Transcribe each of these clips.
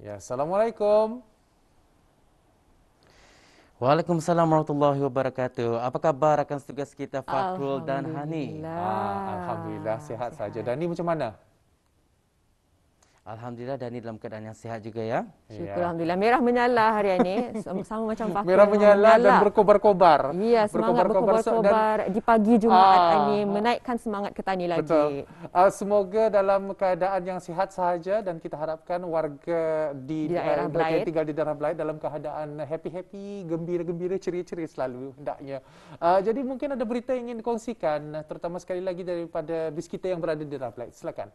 Ya, Assalamualaikum. Waalaikumsalam warahmatullahi wabarakatuh. Apa khabar rakan tugas kita Fakrul dan Hani? Alhamdulillah Alhamdulillah, sihat saja. sihat. Dani macam mana? Alhamdulillah Dani dalam keadaan yang sihat juga ya. Syukur Ya. Alhamdulillah. Merah menyala hari ini. Sama macam Merah Fakul memang menyala dan menyala. berkobar-kobar. Ya, semangat Dan berkobar-kobar di pagi Jumaat ini. ah Menaikkan semangat ketani betul. lagi. Semoga dalam keadaan yang sihat sahaja dan kita harapkan warga Di daerah mereka yang Belait. tinggal di daerah Belait dalam keadaan happy-happy, gembira-gembira, ceria-ceria selalu hendaknya. Jadi mungkin ada berita yang ingin dikongsikan, terutama sekali lagi daripada bis kita yang berada di daerah Belait. Silakan.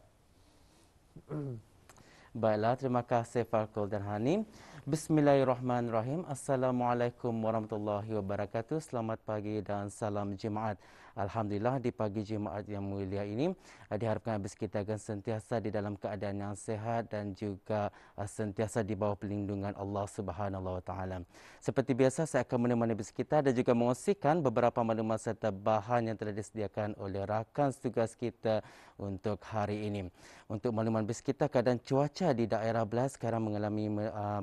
Baiklah, terima kasih Fakrul dan Hani. Bismillahirrahmanirrahim. Assalamualaikum warahmatullahi wabarakatuh. Selamat pagi dan salam Jumaat. Alhamdulillah di pagi Jumaat yang mulia ini diharapkan habis kita akan sentiasa di dalam keadaan yang sehat dan juga sentiasa di bawah perlindungan Allah Subhanahu wa taala. Seperti biasa saya akan menemani habis kita dan juga mengongsikan beberapa maklumat serta bahan yang telah disediakan oleh rakan tugas kita untuk hari ini. Untuk makluman bis kita, keadaan cuaca di daerah Belait sekarang mengalami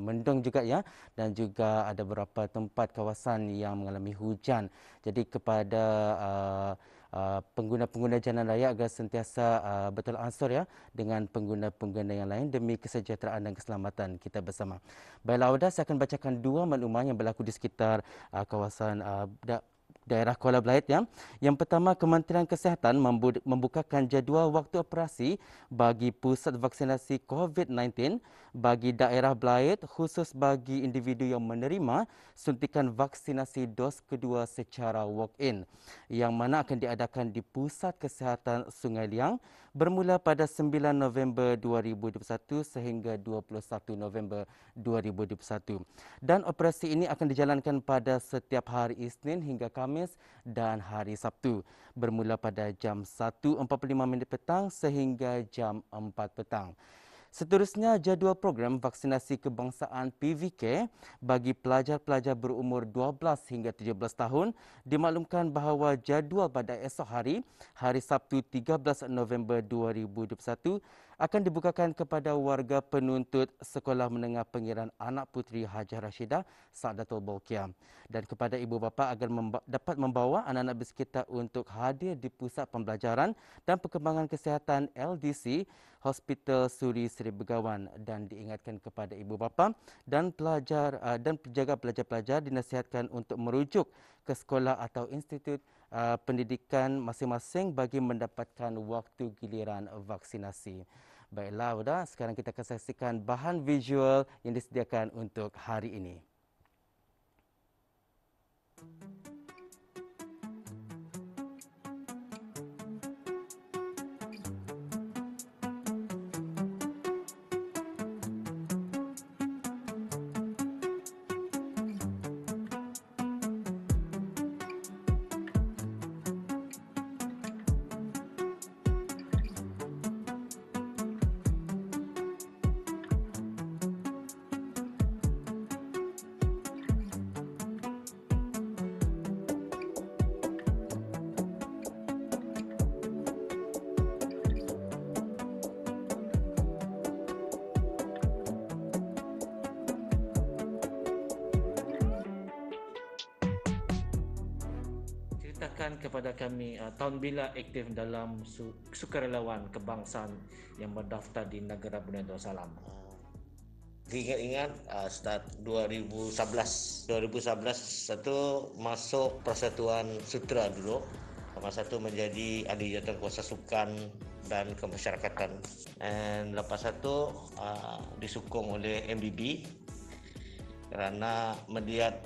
mendung juga ya, dan juga ada beberapa tempat kawasan yang mengalami hujan. Jadi kepada pengguna-pengguna jalan raya agar sentiasa betul ansur ya dengan pengguna-pengguna yang lain demi kesejahteraan dan keselamatan kita bersama. Baiklah Auda, saya akan bacakan dua maklumat yang berlaku di sekitar kawasan daerah Kuala Belait ya. Yang pertama, Kementerian Kesihatan membukakan jadual waktu operasi bagi pusat vaksinasi COVID-19 bagi daerah Belait khusus bagi individu yang menerima suntikan vaksinasi dos kedua secara walk-in yang mana akan diadakan di Pusat Kesihatan Sungai Liang bermula pada 9 November 2021 sehingga 21 November 2021. Dan operasi ini akan dijalankan pada setiap hari Isnin hingga Khamis dan hari Sabtu bermula pada jam 1.45 petang sehingga jam 4 petang. Seterusnya, jadual program vaksinasi kebangsaan PVK bagi pelajar-pelajar berumur 12 hingga 17 tahun dimaklumkan bahawa jadual pada esok hari, hari Sabtu 13 November 2021 akan dibukakan kepada warga penuntut Sekolah Menengah Pengiran Anak Puteri Hajah Rashidah Saadatul Bolkiah dan kepada ibu bapa agar dapat membawa anak-anak bis kita untuk hadir di Pusat Pembelajaran dan Perkembangan Kesihatan LDC Hospital Suri Seri Begawan dan diingatkan kepada ibu bapa dan pelajar dan penjaga pelajar-pelajar dinasihatkan untuk merujuk ke sekolah atau institut pendidikan masing-masing bagi mendapatkan waktu giliran vaksinasi. Baiklah, sudah. Sekarang kita akan saksikan bahan visual yang disediakan untuk hari ini. Ceritakan kepada kami tahun bila aktif dalam sukarelawan kebangsaan yang berdaftar di negara Brunei Darussalam. Ingat-ingat start 2011 satu masuk Persatuan Sutera dulu. Masa tu menjadi ahli jawatankuasa sukan dan kemasyarakatan. Dan lepas itu disokong oleh MBB kerana melihat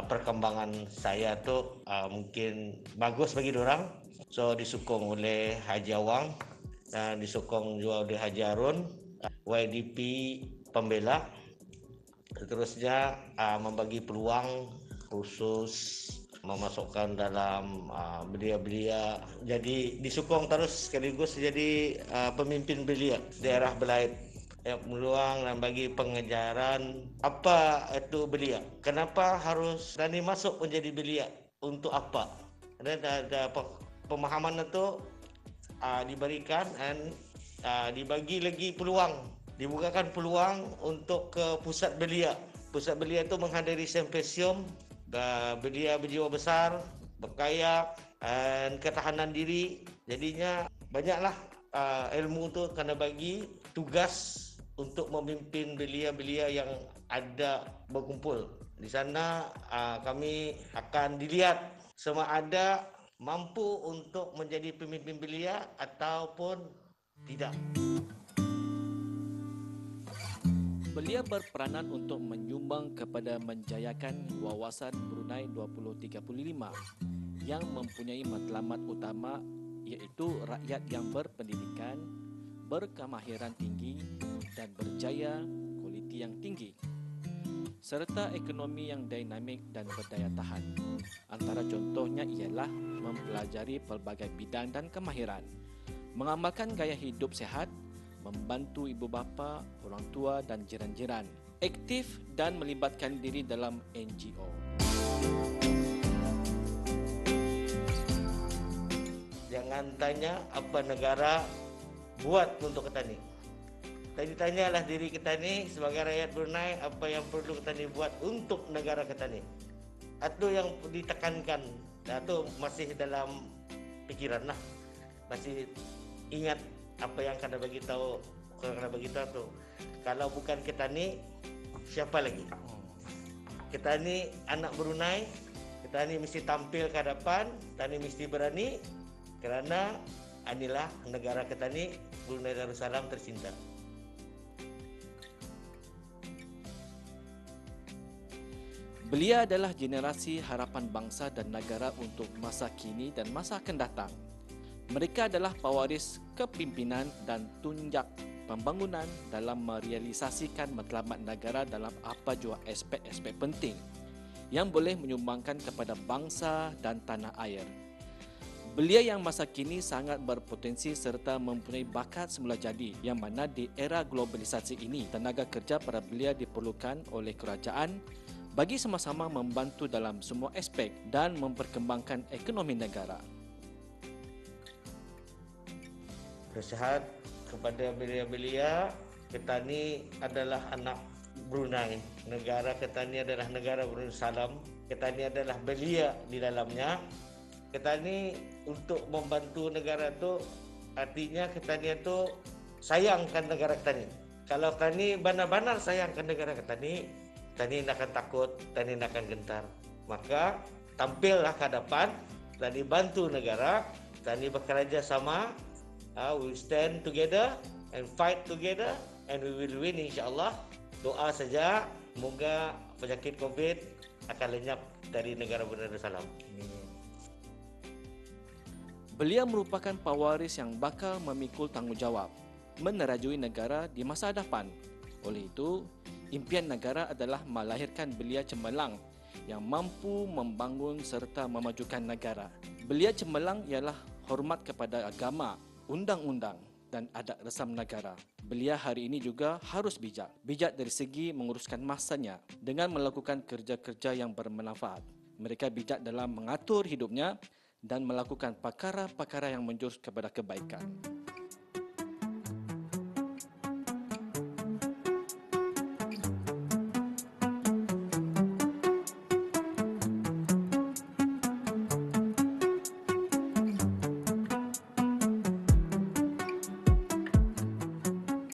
perkembangan saya tu mungkin bagus bagi diorang. So disokong oleh Haji Awang dan disokong juga oleh Haji Harun, YDP Pembela. Seterusnya membagi peluang khusus memasukkan dalam belia-belia. Jadi disokong terus sekaligus jadi pemimpin belia daerah Belait. Yang peluang dan bagi pengejaran apa itu belia. Kenapa harus Dani masuk menjadi belia? Untuk apa? Dan ada pemahaman itu diberikan dan dibagi lagi peluang dibukakan peluang untuk ke pusat belia. Pusat belia itu menghadiri simposium belia berjiwa besar, berkayak, dan ketahanan diri. Jadinya banyaklah ilmu tu kena bagi tugas untuk memimpin belia-belia yang ada berkumpul. Di sana kami akan dilihat sama ada mampu untuk menjadi pemimpin belia ataupun tidak. Belia berperanan untuk menyumbang kepada menjayakan wawasan Brunei 2035 yang mempunyai matlamat utama iaitu rakyat yang berpendidikan, berkemahiran tinggi dan berjaya kualiti yang tinggi serta ekonomi yang dinamik dan berdaya tahan. Antara contohnya ialah mempelajari pelbagai bidang dan kemahiran, mengamalkan gaya hidup sehat, membantu ibu bapa, orang tua dan jiran-jiran, aktif dan melibatkan diri dalam NGO. Jangan tanya apa negara buat untuk Ketani. Tanyalah diri Ketani sebagai rakyat Brunei apa yang perlu Ketani buat untuk negara Ketani. Itu yang ditekankan. Itu masih dalam pikiran lah. Masih ingat apa yang kena bagi tahu tu. Kalau bukan Ketani, siapa lagi? Ketani anak Brunei, Ketani mesti tampil ke hadapan, Ketani mesti berani kerana inilah negara Ketani, Brunei Darussalam tercinta. Belia adalah generasi harapan bangsa dan negara untuk masa kini dan masa akan datang. Mereka adalah pewaris kepimpinan dan tunjak pembangunan dalam merealisasikan matlamat negara dalam apa jua aspek-aspek penting yang boleh menyumbangkan kepada bangsa dan tanah air. Belia yang masa kini sangat berpotensi serta mempunyai bakat semula jadi yang mana di era globalisasi ini tenaga kerja para belia diperlukan oleh kerajaan bagi sama-sama membantu dalam semua aspek dan memperkembangkan ekonomi negara. Nasihat kepada belia-belia, Ketani adalah anak Brunei. Negara Ketani adalah negara Darussalam. Ketani adalah belia di dalamnya. Ketani untuk membantu negara itu artinya Ketani itu sayangkan negara Ketani. Kalau Ketani benar-benar sayangkan negara Ketani, Ketani tidak akan takut, Ketani tidak akan gentar. Maka tampillah ke hadapan, Ketani bantu negara, Ketani bekerja sama. We will stand together and fight together and we will win insyaAllah. Doa saja, semoga penyakit COVID akan lenyap dari negara Brunei Darussalam. Belia merupakan pewaris yang bakal memikul tanggungjawab menerajui negara di masa hadapan. Oleh itu, impian negara adalah melahirkan belia cemerlang yang mampu membangun serta memajukan negara. Belia cemerlang ialah hormat kepada agama, undang-undang dan adat resam negara. Belia hari ini juga harus bijak. Bijak dari segi menguruskan masanya dengan melakukan kerja-kerja yang bermanfaat. Mereka bijak dalam mengatur hidupnya dan melakukan perkara-perkara yang menjurus kepada kebaikan.